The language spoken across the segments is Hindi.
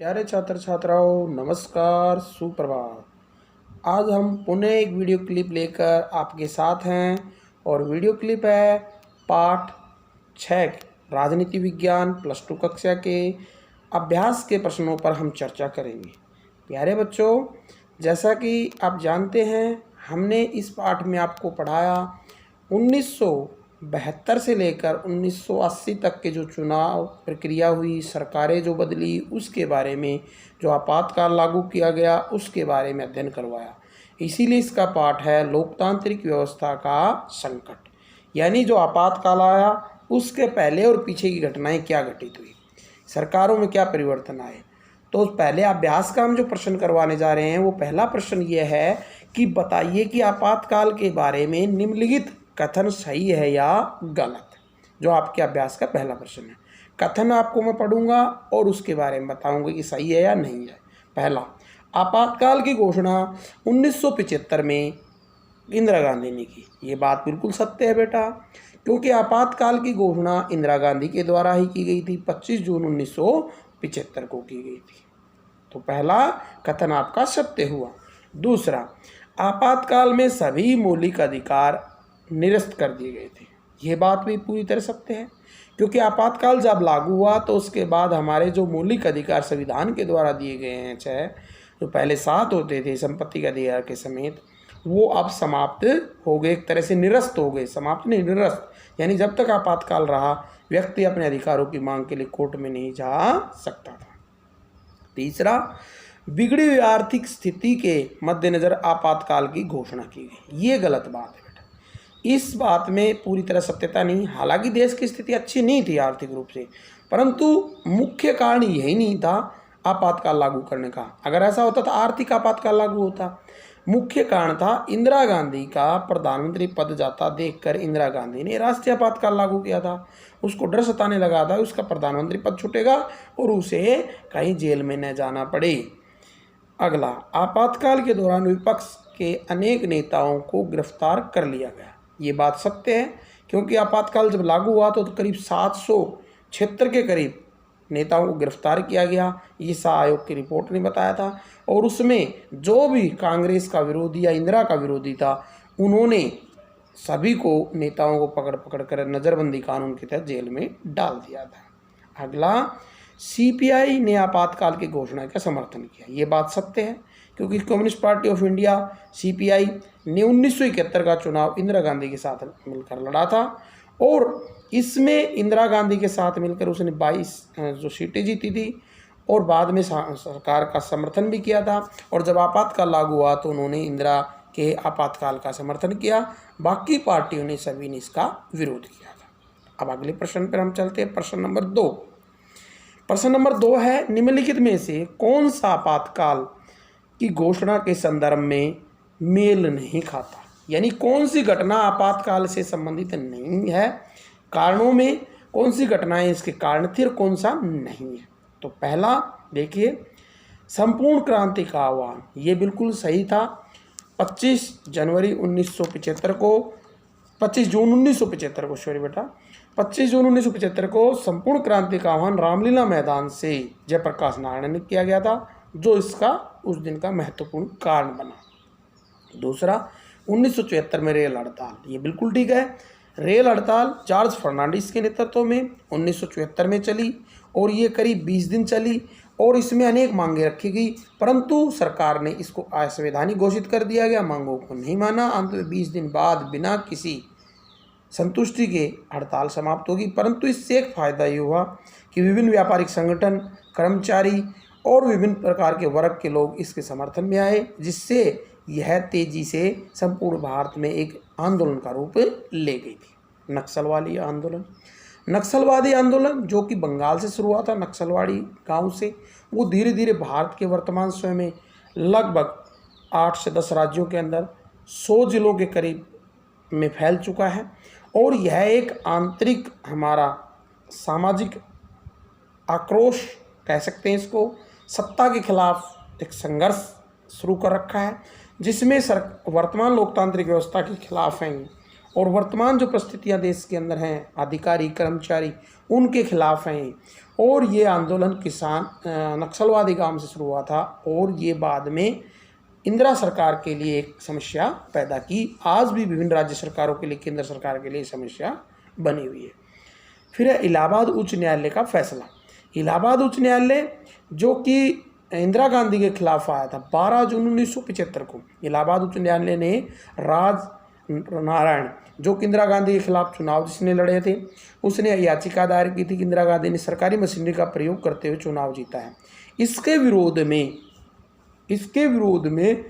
प्यारे छात्र छात्राओं, नमस्कार, सुप्रभात। आज हम पुनः एक वीडियो क्लिप लेकर आपके साथ हैं और वीडियो क्लिप है पाठ 6 राजनीति विज्ञान +2 कक्षा के अभ्यास के प्रश्नों पर हम चर्चा करेंगे। प्यारे बच्चों, जैसा कि आप जानते हैं, हमने इस पाठ में आपको पढ़ाया 1972 से लेकर 1980 तक के जो चुनाव प्रक्रिया हुई, सरकारें जो बदली, उसके बारे में, जो आपातकाल लागू किया गया उसके बारे में अध्ययन करवाया। इसीलिए इसका पाठ है लोकतांत्रिक व्यवस्था का संकट, यानी जो आपातकाल आया उसके पहले और पीछे की घटनाएं क्या घटित हुई, सरकारों में क्या परिवर्तन आए। तो पहले अभ्यास का हम जो प्रश्न करवाने जा रहे हैं वो पहला प्रश्न ये है कि बताइए कि आपातकाल के बारे में निम्नलिखित कथन सही है या गलत। जो आपके अभ्यास का पहला प्रश्न है, कथन आपको मैं पढ़ूंगा और उसके बारे में बताऊंगा कि सही है या नहीं है। पहला, आपातकाल की घोषणा 1975 में इंदिरा गांधी ने की। ये बात बिल्कुल सत्य है बेटा, क्योंकि आपातकाल की घोषणा इंदिरा गांधी के द्वारा ही की गई थी। 25 जून 1975 को की गई थी। तो पहला कथन आपका सत्य हुआ। दूसरा, आपातकाल में सभी मौलिक अधिकार निरस्त कर दिए गए थे। ये बात भी पूरी तरह सत्य है, क्योंकि आपातकाल जब लागू हुआ तो उसके बाद हमारे जो मौलिक अधिकार संविधान के द्वारा दिए गए हैं, चाहे जो पहले 7 होते थे संपत्ति के अधिकार के समेत, वो अब समाप्त हो गए, एक तरह से निरस्त हो गए। समाप्त नहीं, निरस्त, यानी जब तक आपातकाल रहा व्यक्ति अपने अधिकारों की मांग के लिए कोर्ट में नहीं जा सकता था। तीसरा, बिगड़ी हुई आर्थिक स्थिति के मद्देनजर आपातकाल की घोषणा की गई। ये गलत बात है बेटा, इस बात में पूरी तरह सत्यता नहीं। हालांकि देश की स्थिति अच्छी नहीं थी आर्थिक रूप से, परंतु मुख्य कारण यही नहीं था आपातकाल लागू करने का। अगर ऐसा होता तो आर्थिक आपातकाल लागू होता। मुख्य कारण था इंदिरा गांधी का प्रधानमंत्री पद जाता देखकर इंदिरा गांधी ने राष्ट्रीय आपातकाल लागू किया था। उसको डर सताने लगा था उसका प्रधानमंत्री पद छूटेगा और उसे कहीं जेल में न जाना पड़े। अगला, आपातकाल के दौरान विपक्ष के अनेक नेताओं को गिरफ्तार कर लिया गया। ये बात सत्य है, क्योंकि आपातकाल जब लागू हुआ तो करीब 776 के करीब नेताओं को गिरफ्तार किया गया। ये शाह आयोग की रिपोर्ट ने बताया था। और उसमें जो भी कांग्रेस का विरोधी या इंदिरा का विरोधी था, उन्होंने सभी को, नेताओं को पकड़ पकड़ कर नज़रबंदी कानून के तहत जेल में डाल दिया था। अगला, सीपीआई ने आपातकाल की घोषणा का समर्थन किया। ये बात सत्य है, क्योंकि communist party of India CPI ने 1971 का चुनाव इंदिरा गांधी के साथ मिलकर लड़ा था और इसमें इंदिरा गांधी के साथ मिलकर उसने 22 जो सीटें जीती थी और बाद में सरकार का समर्थन भी किया था। और जब आपातकाल लागू हुआ तो उन्होंने इंदिरा के आपातकाल का समर्थन किया। बाकी पार्टियों ने, सभी ने इसका विरोध किया था। अब अगले प्रश्न पर हम चलते हैं, प्रश्न नंबर 2। प्रश्न नंबर 2 है, निम्नलिखित में से कौन सा आपातकाल की घोषणा के संदर्भ में मेल नहीं खाता, यानी कौन सी घटना आपातकाल से संबंधित नहीं है, कारणों में कौन सी घटनाएं इसके कारण थी और कौन सा नहीं है। तो पहला देखिए, संपूर्ण क्रांति का आह्वान। ये बिल्कुल सही था। 25 जनवरी 1975 को, 25 जून 1975 को, सॉरी बेटा, 25 जून 1975 को संपूर्ण क्रांति का आह्वान रामलीला मैदान से जयप्रकाश नारायण ने किया गया था, जो इसका उस दिन का महत्वपूर्ण कारण बना। दूसरा, 1974 में रेल हड़ताल। ये बिल्कुल ठीक है। रेल हड़ताल जॉर्ज फर्नांडिस के नेतृत्व में 1974 में चली और ये करीब 20 दिन चली और इसमें अनेक मांगें रखी गई, परंतु सरकार ने इसको असंवैधानिक घोषित कर दिया गया, मांगों को नहीं माना। अंत में 20 दिन बाद बिना किसी संतुष्टि के हड़ताल समाप्त होगी। परंतु इससे एक फायदा ये हुआ कि विभिन्न व्यापारिक संगठन, कर्मचारी और विभिन्न प्रकार के वर्ग के लोग इसके समर्थन में आए, जिससे यह तेजी से संपूर्ण भारत में एक आंदोलन का रूप ले गई थी। नक्सलवादी आंदोलन, नक्सलवादी आंदोलन जो कि बंगाल से शुरू हुआ था, नक्सलवाड़ी गांव से, वो धीरे धीरे भारत के वर्तमान समय में लगभग 8 से 10 राज्यों के अंदर 100 जिलों के करीब में फैल चुका है। और यह एक आंतरिक हमारा सामाजिक आक्रोश कह सकते हैं इसको, सत्ता के खिलाफ एक संघर्ष शुरू कर रखा है, जिसमें वर्तमान लोकतांत्रिक व्यवस्था के खिलाफ हैं और वर्तमान जो परिस्थितियां देश के अंदर हैं, अधिकारी कर्मचारी उनके खिलाफ हैं। और ये आंदोलन किसान नक्सलवादी गांव से शुरू हुआ था और ये बाद में इंदिरा सरकार के लिए एक समस्या पैदा की। आज भी विभिन्न राज्य सरकारों के लिए, केंद्र सरकार के लिए समस्या बनी हुई है। फिर है इलाहाबाद उच्च न्यायालय का फैसला। इलाहाबाद उच्च न्यायालय जो कि इंदिरा गांधी के खिलाफ आया था 12 जून 1975 को, इलाहाबाद उच्च न्यायालय ने राज नारायण जो कि इंदिरा गांधी के खिलाफ चुनाव जिसने लड़े थे, उसने याचिका दायर की थी कि इंदिरा गांधी ने सरकारी मशीनरी का प्रयोग करते हुए चुनाव जीता है। इसके विरोध में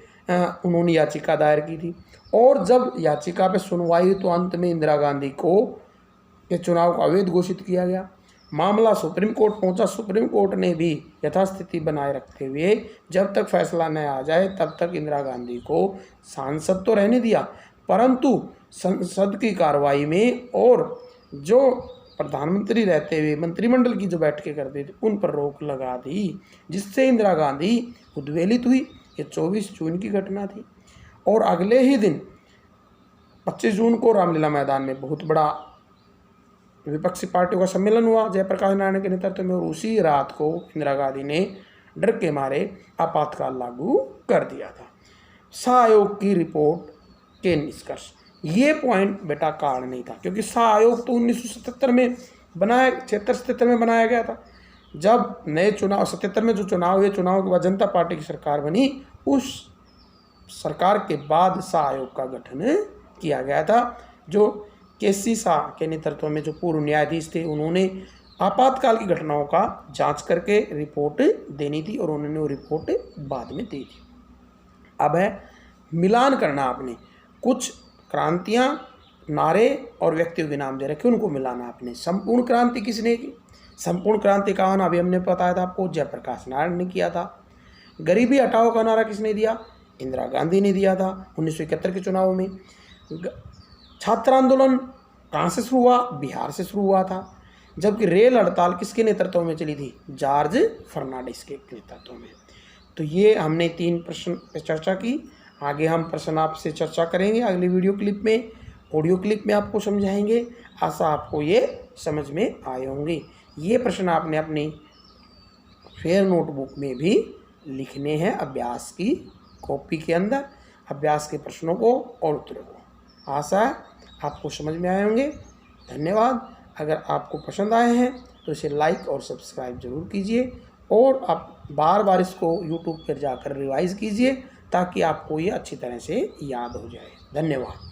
उन्होंने याचिका दायर की थी। और जब याचिका पे सुनवाई हुई तो अंत में इंदिरा गांधी को ये चुनाव को अवैध घोषित किया गया। मामला सुप्रीम कोर्ट पहुंचा। सुप्रीम कोर्ट ने भी यथास्थिति बनाए रखते हुए जब तक फैसला न आ जाए तब तक इंदिरा गांधी को सांसद तो रहने दिया, परंतु संसद की कार्रवाई में और जो प्रधानमंत्री रहते हुए मंत्रिमंडल की जो बैठकें करते थे उन पर रोक लगा दी, जिससे इंदिरा गांधी उद्वेलित हुई। ये 24 जून की घटना थी। और अगले ही दिन 25 जून को रामलीला मैदान में बहुत बड़ा विपक्षी पार्टियों का सम्मेलन हुआ जयप्रकाश नारायण के नेतृत्व में। और उसी रात को इंदिरा गांधी ने डर के मारे आपातकाल लागू कर दिया था। शाह आयोग की रिपोर्ट के निष्कर्ष, ये पॉइंट बेटा कारण नहीं था, क्योंकि शाह आयोग तो 1977 में बनाया, 76-77 में बनाया गया था। जब नए चुनाव 77 में जो चुनाव हुए, चुनाव के बाद जनता पार्टी की सरकार बनी, उस सरकार के बाद शाह आयोग का गठन किया गया था। जो केसी शाह के नेतृत्व में जो पूर्व न्यायाधीश थे, उन्होंने आपातकाल की घटनाओं का जांच करके रिपोर्ट देनी थी और उन्होंने वो रिपोर्ट बाद में दी थी। अब है मिलान करना, आपने कुछ क्रांतियां, नारे और व्यक्तियों के नाम दे रखे, उनको मिलाना आपने। संपूर्ण क्रांति किसने की? संपूर्ण क्रांति का नारा अभी हमने बताया था आपको, जयप्रकाश नारायण ने किया था। गरीबी हटाओ का नारा किसने दिया? इंदिरा गांधी ने दिया था 1971 के चुनाव में। छात्र आंदोलन कहाँ से शुरू हुआ? बिहार से शुरू हुआ था। जबकि रेल हड़ताल किसके नेतृत्व में चली थी? जॉर्ज फर्नांडिस के नेतृत्व में। तो ये हमने 3 प्रश्न पर चर्चा की। आगे हम प्रश्न आपसे चर्चा करेंगे अगली वीडियो क्लिप में, ऑडियो क्लिप में आपको समझाएंगे। आशा आपको ये समझ में आए होंगे। ये प्रश्न आपने अपनी फेयर नोटबुक में भी लिखने हैं, अभ्यास की कॉपी के अंदर, अभ्यास के प्रश्नों को और उत्तरों को। आशा है आपको समझ में आए होंगे। धन्यवाद। अगर आपको पसंद आए हैं तो इसे लाइक और सब्सक्राइब जरूर कीजिए और आप बार बार इसको यूट्यूब पर जाकर रिवाइज कीजिए ताकि आपको ये अच्छी तरह से याद हो जाए। धन्यवाद।